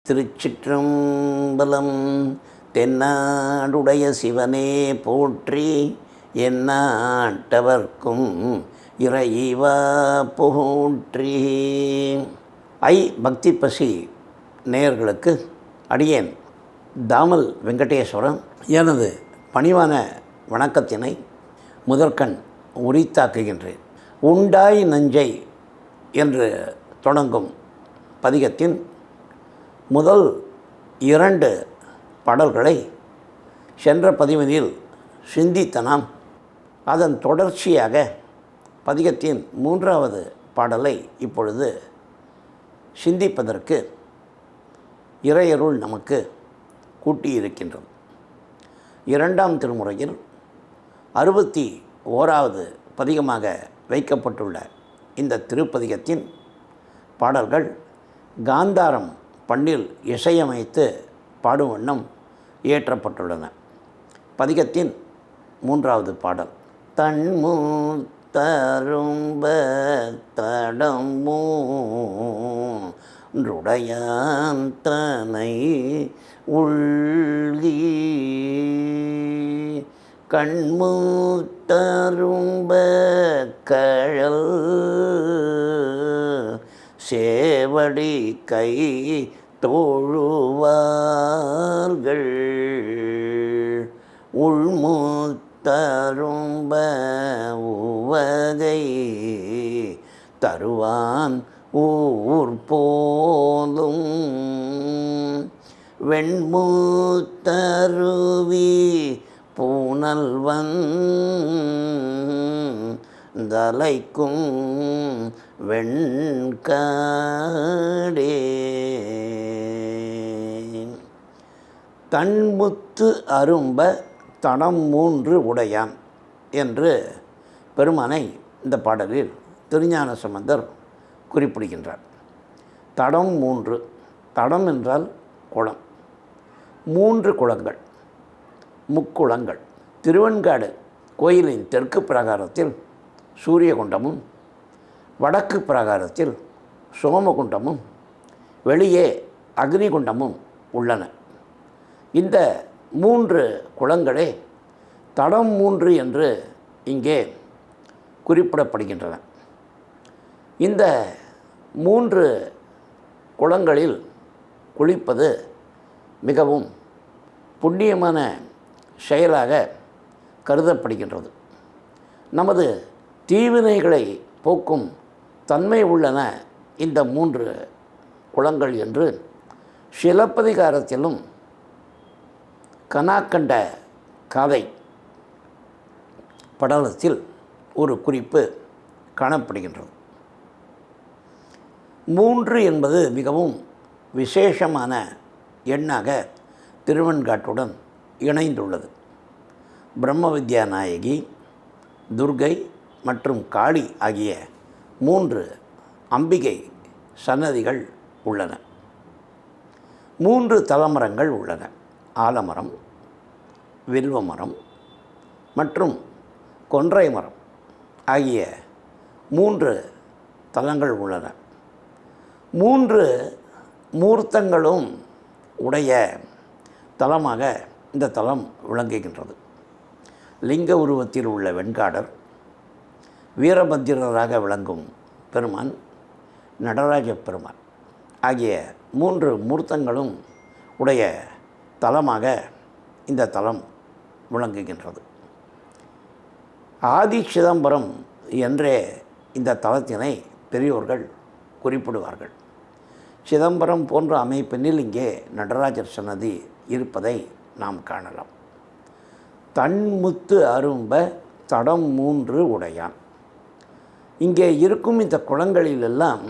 திருச்சிற்றம்பலம். தென்னாடுடைய சிவனே போற்றி, எந்நாட்டவர்க்கும் இறைவா போற்றி. பக்தி பசி நேயர்களுக்கு அடியேன் தாமல் வெங்கடேஸ்வரன் எனது பணிவான வணக்கத்தினை முதற்கண் உரித்தாக்குகின்றேன். உண்டாய் நஞ்சை என்று தொடங்கும் பதிகத்தின் முதல் 2 பாடல்களை சென்ற பதிவினில் சிந்தித்த நாம் அதன் தொடர்ச்சியாக பதிகத்தின் 3வது பாடலை இப்பொழுது சிந்திப்பதற்கு இறையருள் நமக்கு கூட்டியிருக்கின்றது. 2ஆம் திருமுறையில் 61வது பதிகமாக வைக்கப்பட்டுள்ள இந்த திருப்பதிகத்தின் பாடல்கள் காந்தாரம் பண்ணில் இசையமைத்து பாடும் வண்ணம் இயற்றப்பட்டுள்ளன. பதிகத்தின் 3வது பாடல். தன்முத்தரும்ப தடமூன்றுடையான் தனை உள்கி கண்முத்தரும்ப கழல் சேவடி கை தோழுவார்கள் உள்முத்தரும்ப உவகை தருவான் ஊர் போலும் வெண்முத்தருவி பூனல்வன் தலைக்கும் வெண்காடே. தன்முத்து அரும்ப தடம் 3 உடையான் என்று பெருமானை இந்த பாடலில் திருஞான சம்பந்தர் குறிப்பிடுகின்றார். தடம் 3, தடம் என்றால் குளம், 3 குளங்கள், முக்குளங்கள். திருவெண்காடு கோயிலின் தெற்கு பிரகாரத்தில் சூரியகுண்டமும், வடக்கு பிரகாரத்தில் சோமகுண்டமும், வெளியே அக்னிகுண்டமும் உள்ளன. இந்த 3 குளங்களே தடம் 3 என்று இங்கே குறிப்பிடப்படுகின்றன. இந்த 3 குளங்களில் குளிப்பது மிகவும் புண்ணியமான செயலாக கருதப்படுகின்றது. நமது தீவினைகளை போக்கும் தன்மை உள்ளன இந்த 3 குளங்கள் என்று சிலப்பதிகாரத்திலும் கனாக்கண்ட காதை படலத்தில் ஒரு குறிப்பு காணப்படுகின்றது. 3 என்பது மிகவும் விசேஷமான எண்ணாக திருவெண்காட்டுடன் இணைந்துள்ளது. பிரம்ம வித்யா நாயகி, துர்கை மற்றும் காளி ஆகிய 3 அம்பிகை சன்னதிகள் உள்ளன. 3 தலமரங்கள் உள்ளன. ஆலமரம், வில்வமரம் மற்றும் கொன்றை மரம் ஆகிய 3 தலங்கள் உள்ளன. 3 மூர்த்தங்களும் உடைய தலமாக இந்த தலம் விளங்குகின்றது. லிங்க உருவத்தில் உள்ள வெண்காடர், வீரபத்திரராக விளங்கும் பெருமான், நடராஜ பெருமான் ஆகிய 3 மூர்த்தங்களும் உடைய தலமாக இந்த தலம் விளங்குகின்றது. ஆதி சிதம்பரம் என்றே இந்த தலத்தினை பெரியோர்கள் குறிப்பிடுவார்கள். சிதம்பரம் போன்ற அமைப்பினில் இங்கே நடராஜர் சன்னதி இருப்பதை நாம் காணலாம். தன்முத்து அரும்ப தடம் 3 உடையான். இங்கே இருக்கும் இந்த குளங்களிலெல்லாம்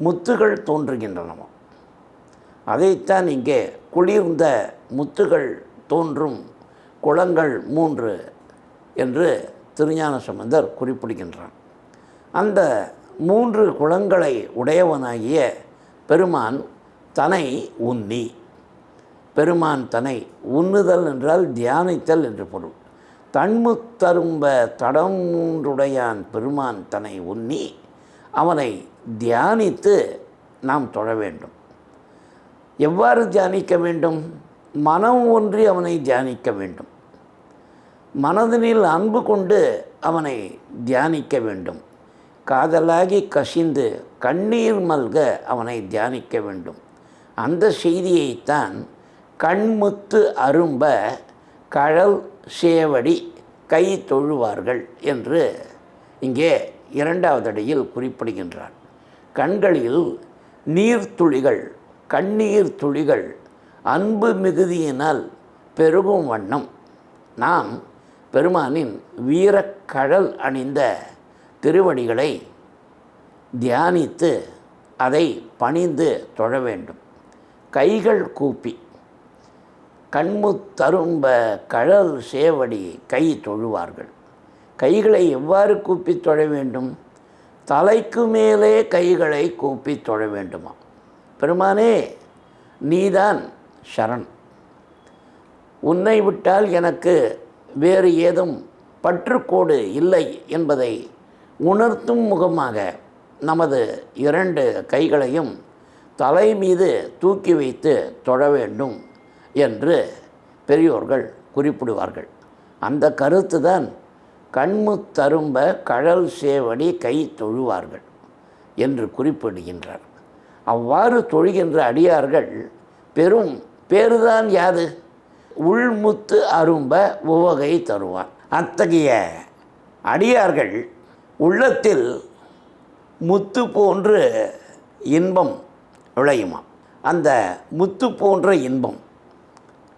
முத்துகள் தோன்றுகின்றனவோ, அதைத்தான் இங்கே குளிர்ந்த முத்துகள் தோன்றும் குளங்கள் 3 என்று திருஞான சம்பந்தர் குறிப்பிடுகின்றார். அந்த 3 குளங்களை உடையவனாகிய பெருமான் தனை உன்னி. பெருமான் தனை உண்ணுதல் என்றால் தியானித்தல் என்று பொருள். தன்முத்தரும்ப தடம் 3 உடையான் பெருமான் தனை உன்னி அவனை தியானித்து நாம் தொழ வேண்டும். எவ்வாறு தியானிக்க வேண்டும்? மனம் ஒன்றி அவனை தியானிக்க வேண்டும். மனதினில் அன்பு கொண்டு அவனை தியானிக்க வேண்டும். காதலாகி கசிந்து கண்ணீர் மல்க அவனை தியானிக்க வேண்டும். அந்த செய்தியைத்தான் கண்முத்து அரும்ப கழல் சேவடி கை தொழுவார்கள் என்று இங்கே இரண்டாவது அடியில் குறிப்பிடுகின்றார். கண்களில் நீர்த்துளிகள், கண்ணீர் துளிகள் அன்பு மிகுதியினால் பெருகும் வண்ணம் நாம் பெருமானின் வீரக்கழல் அணிந்த திருவடிகளை தியானித்து அதை பணிந்து தொழ வேண்டும். கைகள் கூப்பி கண்முத்தரும்ப கழல் சேவடி கை தொழுவார்கள். கைகளை எவ்வாறு கூப்பி தொழ வேண்டும்? தலைக்கு மேலே கைகளை கூப்பி தொழ வேண்டுமா? பெருமானே, நீதான் சரண், உன்னை விட்டால் எனக்கு வேறு ஏதும் பற்றுக்கோடு இல்லை என்பதை உணர்த்தும் முகமாக நமது இரண்டு கைகளையும் தலை மீது தூக்கி வைத்து தொழ வேண்டும் என்று பெரியோர்கள் குறிப்பிடுவார்கள். அந்த கருத்து தான் கண்முத்தரும்ப கழல் சேவடி கை தொழுவார்கள் என்று குறிப்பிடுகின்றார். அவ்வாறு தொழுகின்ற அடியார்கள் பெரும் பேருதான் யாது? உள்முத்து அரும்ப உவகை தருவான். அத்தகைய அடியார்கள் உள்ளத்தில் முத்து போன்று இன்பம் விளையுமா? அந்த முத்து போன்ற இன்பம்,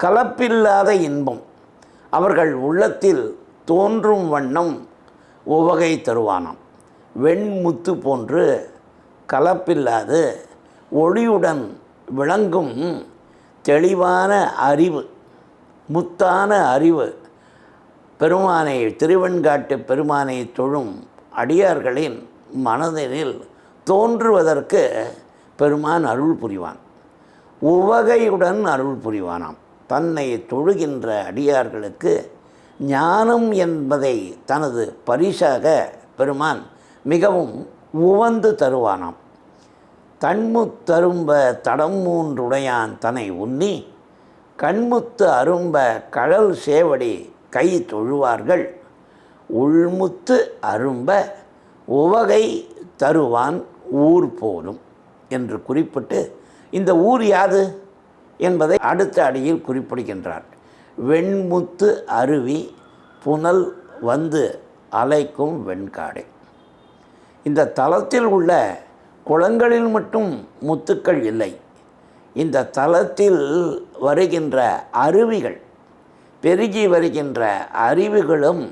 கலப்பில்லாத இன்பம் அவர்கள் உள்ளத்தில் தோன்றும் வண்ணம் உவகை தருவானாம். வெண்முத்து போன்று கலப்பில்லாது ஒளியுடன் விளங்கும் தெளிவான அறிவு, முத்தான அறிவு பெருமானை, திருவெண்காட்டு பெருமானை தொழும் அடியார்களின் மனதினில் தோன்றுவதற்கு பெருமான் அருள் புரிவான். உவகையுடன் அருள் புரிவானாம். தன்னை தொழுகின்ற அடியார்களுக்கு ஞானம் என்பதை தனது பரிசாக பெருமான் மிகவும் உவந்து தருவானாம். தன்முத்தரும்ப தடம் மூன்றுடையான் தன்னை உன்னி கண்முத்து அரும்ப கழல் சேவடி கை தொழுவார்கள். உள்முத்து அரும்ப உவகை தருவான் ஊர் போலும் என்று குறிப்பிட்டு இந்த ஊர் யாது என்பதை அடுத்த அடியில் குறிப்பிடுகின்றார். வெண்முத்து அருவி புனல் வந்து அலைக்கும் வெண்காடை. இந்த தலத்தில் உள்ள குளங்களில் மட்டும் முத்துக்கள் இல்லை. இந்த தலத்தில் வருகின்ற அருவிகள், பெருகி வருகின்ற அருவிகளும்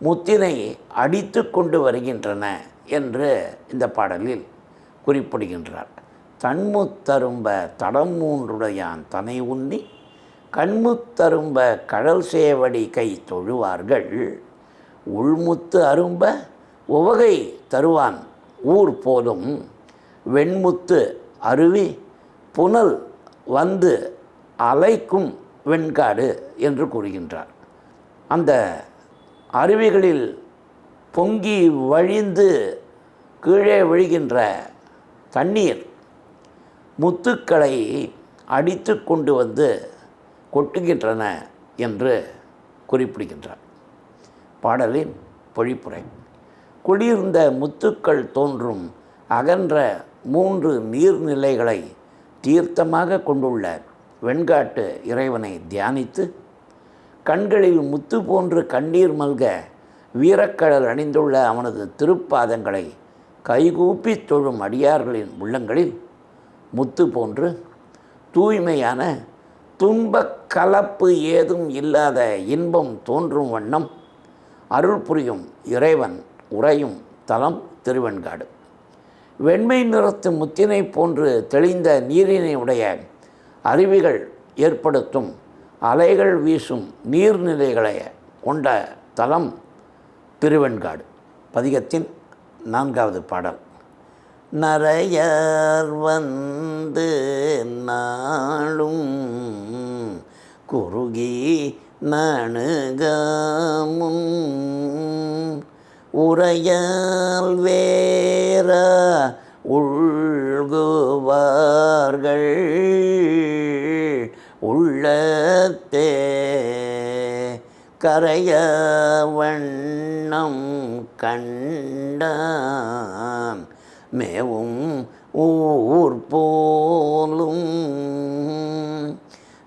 முத்தினை அடித்து கொண்டு வருகின்றன என்று இந்த பாடலில் குறிப்பிடுகின்றார். தன்முத்தரும்ப தடம் மூன்றுடையான் தனை உண்ணி கண்முத்தரும்ப கழல் சேவடி கை தொழுவார்கள். உள்முத்து அரும்ப உவகை தருவான் ஊர் போலும். வெண்முத்து அருவி புனல் வந்து அலைக்கும் வெண்காடு என்று கூறுகின்றார். அந்த அருவிகளில் பொங்கி வழிந்து கீழே விழுகின்ற தண்ணீர் முத்துக்களை அடித்து கொண்டு வந்து கொட்டுகின்றன என்று குறிப்பிடுகின்றார். பாடலின் பொழிப்புரை. குளிர்ந்த முத்துக்கள் தோன்றும் அகன்ற 3 நீர்நிலைகளை தீர்த்தமாக கொண்டுள்ள வெண்காட்டு இறைவனை தியானித்து கண்களில் முத்து போன்று கண்ணீர் மல்க வீரக்கழல் அணிந்துள்ள அவனது திருப்பாதங்களை கைகூப்பி தொழும் அடியார்களின் உள்ளங்களில் முத்து போன்று தூய்மையான துன்பக் கலப்பு ஏதும் இல்லாத இன்பம் தோன்றும் வண்ணம் அருள் புரியும் இறைவன் உறையும் தலம் திருவெண்காடு. வெண்மை நிறத்து முத்தினை போன்று தெளிந்த நீரினை உடைய அருவிகள் ஏற்படுத்தும் அலைகள் வீசும் நீர்நிலைகளை கொண்ட தலம் திருவெண்காடு. பதிகத்தின் 4வது பாடல். நரையார் வந்து நாளும் குறுகி நணுகாமுன் உரையால் வேற உள்குவார்கள் உள்ளத்தே கரைய வண்ணம் கண்டான் மேவும் ஊர் போலும்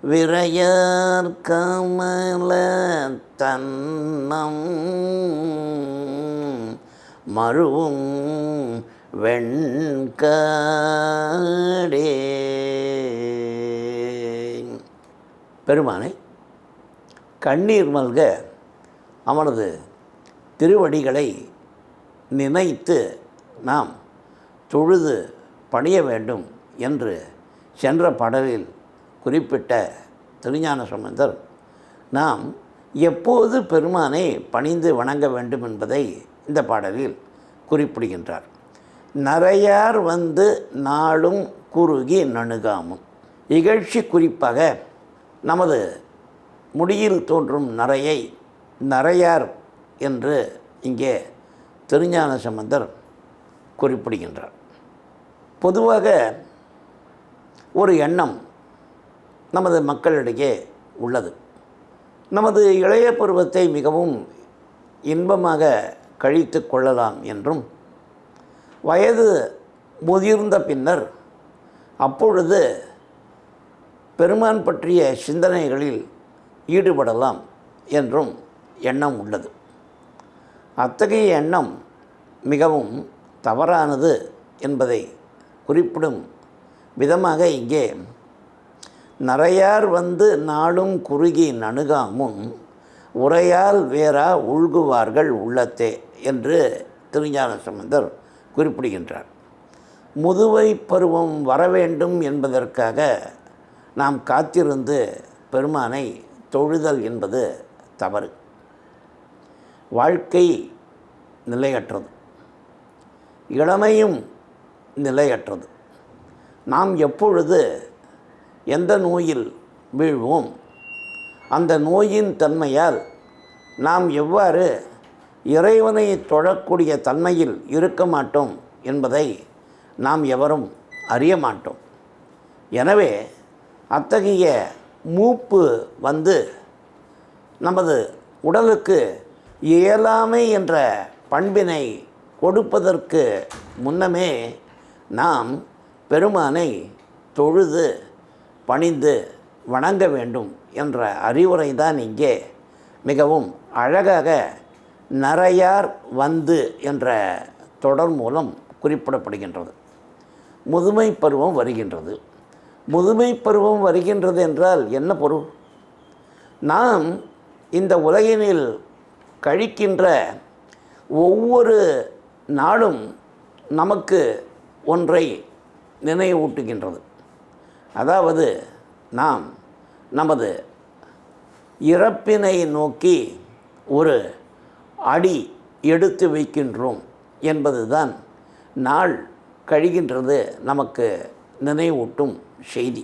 விரையர் கமல தன்னம் மருவும் வெண்கடே. பெருமானை கண்ணீர் மல்க அவனது திருவடிகளை நினைத்து நாம் தொழுது பணிய வேண்டும் என்று சென்ற பாடலில் குறிப்பிட்ட திருஞான சம்பந்தர் நாம் எப்போது பெருமானை பணிந்து வணங்க வேண்டும் என்பதை இந்த பாடலில் குறிப்பிடுகின்றார். நரையார் வந்து நாளும் குறுகி நணுகாமும். இகழ்ச்சி குறிப்பாக நமது முடியில் தோன்றும் நரையை நரையார் என்று இங்கே திருஞான சம்பந்தர் குறிப்பிடுகின்றார். பொதுவாக ஒரு எண்ணம் நமது மக்களிடையே உள்ளது. நமது இளைய பருவத்தை மிகவும் இன்பமாக கழித்து கொள்ளலாம் என்றும், வயது முதிர்ந்த பின்னர் அப்பொழுது பெருமான் பற்றிய சிந்தனைகளில் ஈடுபடலாம் என்றும் எண்ணம் உள்ளது. அத்தகைய எண்ணம் மிகவும் தவறானது என்பதை குறிப்பிடும் விதமாக இங்கே நரையார் வந்து நாளும் குறுகி நணுகாமும் உரையால் வேறா உள்குவார்கள் உள்ளத்தே என்று திருஞான சம்பந்தர் குறிப்பிடுகின்றார். முதுவை பருவம் வரவேண்டும் என்பதற்காக நாம் காத்திருந்து பெருமானை தொழுதல் என்பது தவறு. வாழ்க்கை நிலையற்றது, இளமையும் நிலையற்றது. நாம் எப்பொழுது எந்த நோயில் வீழ்வோம், அந்த நோயின் தன்மையால் நாம் எவ்வாறு இறைவனை தொழக்கூடிய தன்மையில் இருக்க மாட்டோம் என்பதை நாம் எவரும் அறிய மாட்டோம். எனவே அத்தகைய மூப்பு வந்து நமது உடலுக்கு இயலாமை என்ற பண்பினை கொடுப்பதற்கு முன்னமே நாம் பெருமானை தொழுது பணிந்து வணங்க வேண்டும் என்ற அறிவுரை தான் இங்கே மிகவும் அழகாக நரையார் வந்து என்ற தொடர் மூலம் குறிப்பிடப்படுகின்றது. முதுமை பருவம் வருகின்றது. முதுமை பருவம் வருகின்றது என்றால் என்ன பொருள்? நாம் இந்த உலகினில் கழிக்கின்ற ஒவ்வொரு நாளும் நமக்கு ஒன்றை நினைவூட்டுகின்றது. அதாவது நாம் நமது இறப்பினை நோக்கி ஒரு அடி எடுத்து வைக்கின்றோம் என்பதுதான் நாள் கழிகின்றது நமக்கு நினைவூட்டும் செய்தி.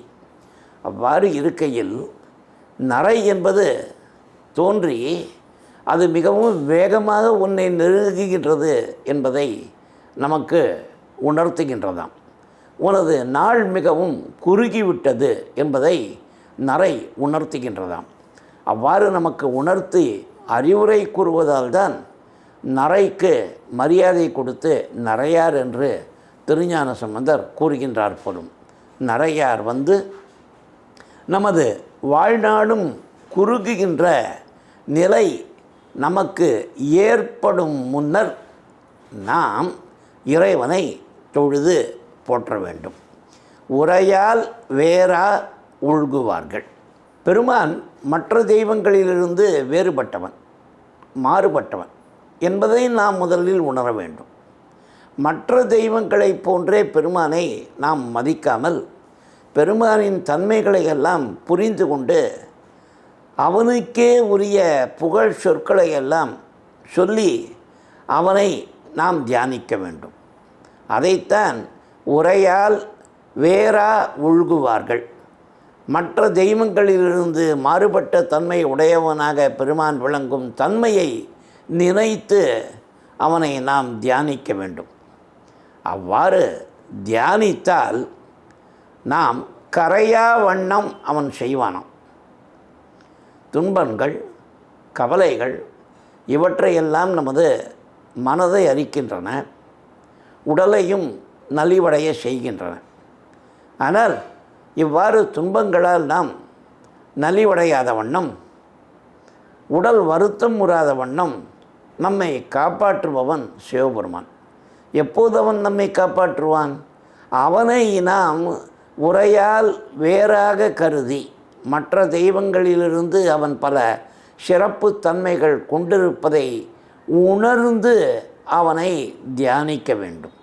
அவ்வாறு இருக்கையில் நரை என்பது தோன்றி அது மிகவும் வேகமாக உன்னை நெருங்குகின்றது என்பதை நமக்கு உணர்த்துகின்றதாம். உனது நாள் மிகவும் குறுகிவிட்டது என்பதை நரை உணர்த்துகின்றதாம். அவ்வாறு நமக்கு உணர்த்தி அறிவுரை கூறுவதால் தான் நரைக்கு மரியாதை கொடுத்து நரையார் என்று திருஞான சம்பந்தர் கூறுகின்றார் போலும். நரையார் வந்து நமது வாழ்நாளும் குறுகுகின்ற நிலை நமக்கு ஏற்படும் முன்னர் நாம் இறைவனை தொழுது போற்ற வேண்டும். உரையால் வேறா உள்குவார்கள். பெருமான் மற்ற தெய்வங்களிலிருந்து வேறுபட்டவன், மாறுபட்டவன் என்பதை நாம் முதலில் உணர வேண்டும். மற்ற தெய்வங்களைப் போன்றே பெருமானை நாம் மதிக்காமல் பெருமானின் தன்மைகளை எல்லாம் புரிந்து கொண்டு அவனுக்கே உரிய புகழ் சொற்களை எல்லாம் சொல்லி அவனை நாம் தியானிக்க வேண்டும். அதைத்தான் உரையால் வேறா உள்குவார்கள். மற்ற தெய்வங்களிலிருந்து மாறுபட்ட தன்மை உடையவனாக பெருமான் விளங்கும் தன்மையை நினைத்து அவனை நாம் தியானிக்க வேண்டும். அவ்வாறு தியானித்தால் நாம் கரையா வண்ணம் அவன் செய்வானாம். துன்பங்கள், கவலைகள் இவற்றையெல்லாம் நமது மனதை அரிக்கின்றன, உடலையும் நலிவடைய செய்கின்றன. ஆனால் இவ்வாறு துன்பங்களால் நாம் நலிவடையாத வண்ணம், உடல் வருத்தம் உறாத வண்ணம் நம்மை காப்பாற்றுபவன் சிவபெருமான். எப்போது அவன் நம்மை காப்பாற்றுவான்? அவனை நாம் உரையால் வேறாக கருதி மற்ற தெய்வங்களிலிருந்து அவன் பல சிறப்பு தன்மைகள் கொண்டிருப்பதை உணர்ந்து அவனை தியானிக்க வேண்டும்.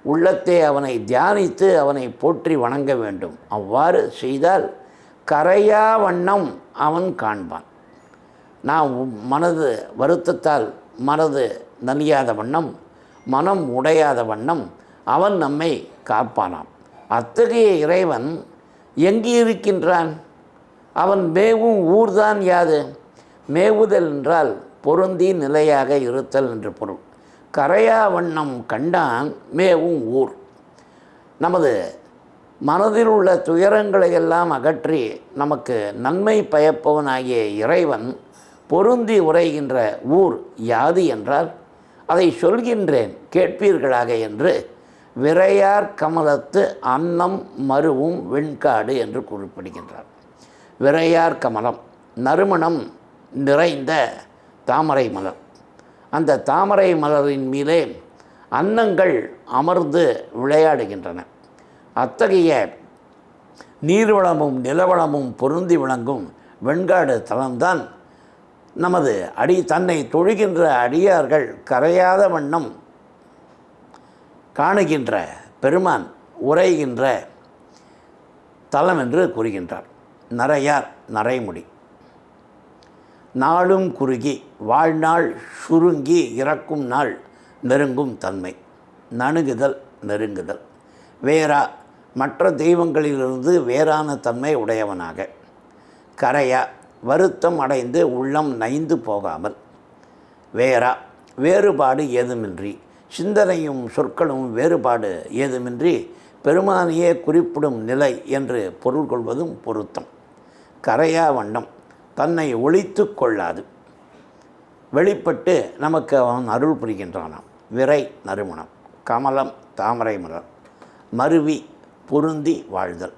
உள்ளத்தே அவனை தியானித்து அவனை போற்றி வணங்க வேண்டும். அவ்வாறு செய்தால் கரையா வண்ணம் அவன் காண்பான். நாம் மனது வருத்தத்தால் மனது நலியாத வண்ணம், மனம் உடையாத வண்ணம் அவன் நம்மை காப்பானாம். அத்தகைய இறைவன் எங்கே இருக்கின்றான்? அவன் மேவும் ஊர்தான் யாது? மேவுதல் என்றால் பொருந்தி நிலையாக இருத்தல் என்று பொருள். கரையா வண்ணம் கண்டான் மேவும் ஊர். நமது மனதில் உள்ள துயரங்களை எல்லாம் அகற்றி நமக்கு நன்மை பயப்பவனாகிய இறைவன் பொருந்தி உரைகின்ற ஊர் யாது என்றால் அதை சொல்கின்றேன் கேட்பீர்களாக என்று விரையார் கமலத்து அன்னம் மருவும் வெண்காடு என்று குறிப்பிடுகின்றார். விரையார் கமலம் நறுமணம் நிறைந்த தாமரை மலர். அந்த தாமரை மலரின் மீதே அன்னங்கள் அமர்ந்து விளையாடுகின்றன. அத்தகைய நீர்வளமும் நிலவளமும் பொருந்தி விளங்கும் வெண்காடு தலம்தான் நமது தன்னை தொழுகின்ற அடியார்கள் கரையாத வண்ணம் காணுகின்ற பெருமான் உரைகின்ற தலம் என்று கூறுகின்றார். நரையார் நரைமுடி. நாளும் குறுகி வாழ்நாள் சுருங்கி இறக்கும் நாள் நெருங்கும் தன்மை. நணுகுதல் நெருங்குதல். வேறா மற்ற தெய்வங்களிலிருந்து வேறான தன்மை உடையவனாக. கரையா வருத்தம் அடைந்து உள்ளம் நைந்து போகாமல். வேறா வேறுபாடு ஏதுமின்றி, சிந்தனையும் சொற்களும் வேறுபாடு ஏதுமின்றி பெருமானியே குறிப்பிடும் நிலை என்று பொருள் கொள்வதும் பொருத்தம். கரையா வண்ணம் தன்னை ஒழித்து கொள்ளாது வெளிப்பட்டு நமக்கு அவன் அருள் புரிகின்றானாம். விரை நறுமணம். கமலம் தாமரை மலர். மருவி பொருந்தி வாழ்தல்.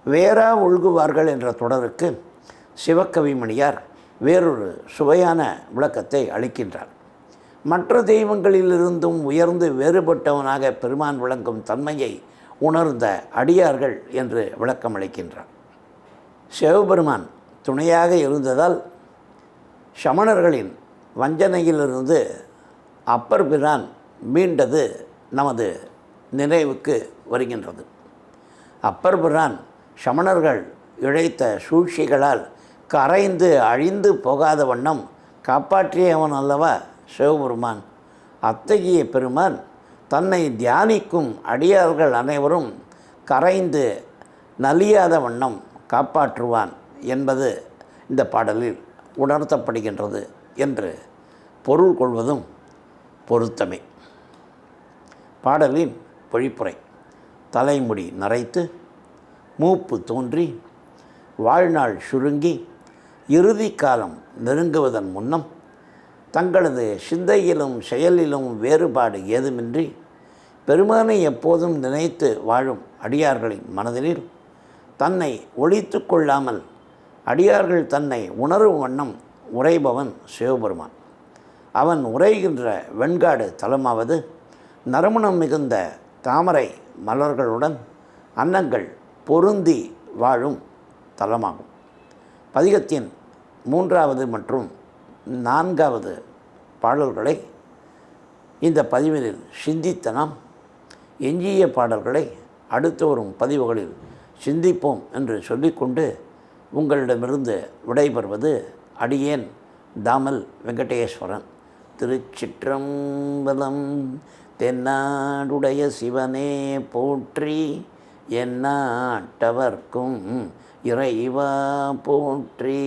வேறா ஒழுகுவார்கள் என்ற தொடருக்கு சிவகவிமணியார் வேறொரு சுவையான விளக்கத்தை அளிக்கின்றார். மற்ற தெய்வங்களிலிருந்தும் உயர்ந்து வேறுபட்டவனாக பெருமான் விளங்கும் தன்மையை உணர்ந்த அடியார்கள் என்று விளக்கம் அளிக்கின்றார். சிவபெருமான் துணையாக இருந்ததால் சமணர்களின் வஞ்சனையிலிருந்து அப்பர் பிரான் மீண்டது நமது நினைவுக்கு வருகின்றது. அப்பர் பிரான் சமணர்கள் இழைத்த சூழ்ச்சிகளால் கரைந்து அழிந்து போகாத வண்ணம் காப்பாற்றியவன் அல்லவா சிவபெருமான். அத்தகைய பெருமான் தன்னை தியானிக்கும் அடியார்கள் அனைவரும் கரைந்து நலியாத வண்ணம் காப்பாற்றுவான் என்பது இந்த பாடலில் உணர்த்தப்படுகின்றது என்று பொருள் கொள்வதும் பொருத்தமே. பாடலின் பொழிப்புரை. தலைமுடி நரைத்து மூப்பு தோன்றி வாழ்நாள் சுருங்கி இறுதி காலம் நெருங்குவதன் முன்னம் தங்களது சிந்தையிலும் செயலிலும் வேறுபாடு ஏதுமின்றி பெருமானை எப்போதும் நினைத்து வாழும் அடியார்களின் மனதில் தன்னை ஒழித்து கொள்ளாமல் அடியார்கள் தன்னை உணரும் வண்ணம் உரைபவன் சிவபெருமான். அவன் உரைகின்ற வெண்காடு தலமாவது நறுமணம் மிகுந்த தாமரை மலர்களுடன் அன்னங்கள் பொருந்தி வாழும் தலமாகும். பதிகத்தின் 3வது மற்றும் 4வது பாடல்களை இந்த பதிவினில் சிந்தித்த நாம் எஞ்சிய பாடல்களை அடுத்து வரும் பதிவுகளில் சிந்திப்போம் என்று சொல்லிக்கொண்டு உங்களிடமிருந்து விடைபெறுவது அடியேன் தாமல் வெங்கடேஸ்வரன். திருச்சிற்றம்பலம். தென்னாடுடைய சிவனே போற்றி, எந்நாட்டவர்க்கும் இறைவா போற்றி.